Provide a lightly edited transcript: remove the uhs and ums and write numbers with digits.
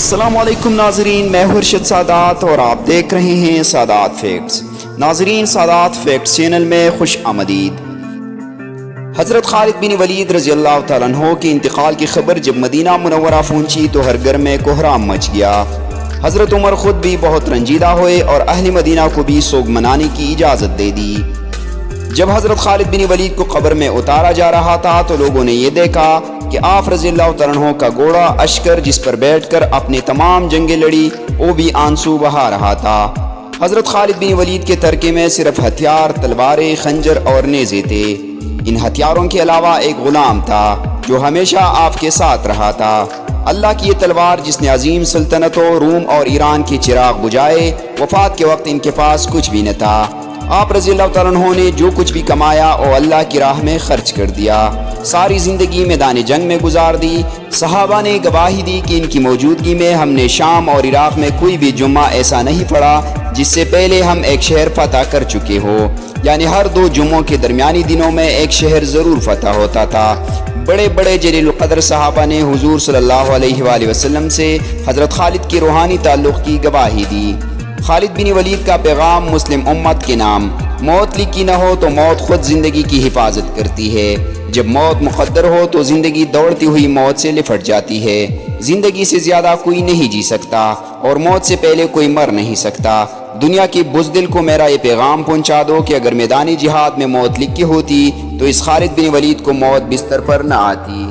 السلام علیکم ناظرین، میں ارشد سادات اور آپ دیکھ رہے ہیں سادات فیکٹس۔ ناظرین، سادات فیکٹس چینل میں خوش آمدید۔ حضرت خالد بن ولید رضی اللہ تعالیٰ عنہ کے انتقال کی خبر جب مدینہ منورہ پہنچی تو ہر گھر میں کوہرام مچ گیا۔ حضرت عمر خود بھی بہت رنجیدہ ہوئے اور اہل مدینہ کو بھی سوگ منانے کی اجازت دے دی۔ جب حضرت خالد بن ولید کو قبر میں اتارا جا رہا تھا تو لوگوں نے یہ دیکھا کہ آپ رضی اللہ تعالیٰ عنہ کا گھوڑا اشکر جس پر بیٹھ کر اپنے تمام جنگیں لڑی وہ بھی آنسو بہا رہا تھا۔ حضرت خالد بن ولید کے ترکے میں صرف ہتھیار، تلواریں، خنجر اور نیزے تھے۔ ان ہتھیاروں کے علاوہ ایک غلام تھا جو ہمیشہ آپ کے ساتھ رہا تھا۔ اللہ کی یہ تلوار جس نے عظیم سلطنتوں روم اور ایران کے چراغ بجھائے، وفات کے وقت ان کے پاس کچھ بھی نہ تھا۔ آپ رضی اللہ تعالیٰ عنہ نے جو کچھ بھی کمایا وہ اللہ کی راہ میں خرچ کر دیا، ساری زندگی میدان جنگ میں گزار دی۔ صحابہ نے گواہی دی کہ ان کی موجودگی میں ہم نے شام اور عراق میں کوئی بھی جمعہ ایسا نہیں پڑھا جس سے پہلے ہم ایک شہر فتح کر چکے ہو، یعنی ہر 2 جمعوں کے درمیانی دنوں میں ایک شہر ضرور فتح ہوتا تھا۔ بڑے بڑے جلیل القدر صحابہ نے حضور صلی اللہ علیہ وآلہ وسلم سے حضرت خالد کے روحانی تعلق کی گواہی دی۔ خالد بن ولید کا پیغام مسلم امت کے نام: موت لکھی نہ ہو تو موت خود زندگی کی حفاظت کرتی ہے۔ جب موت مقدر ہو تو زندگی دوڑتی ہوئی موت سے لپٹ جاتی ہے۔ زندگی سے زیادہ کوئی نہیں جی سکتا اور موت سے پہلے کوئی مر نہیں سکتا۔ دنیا کی بزدل کو میرا یہ پیغام پہنچا دو کہ اگر میدانی جہاد میں موت لکھی ہوتی تو اس خالد بن ولید کو موت بستر پر نہ آتی۔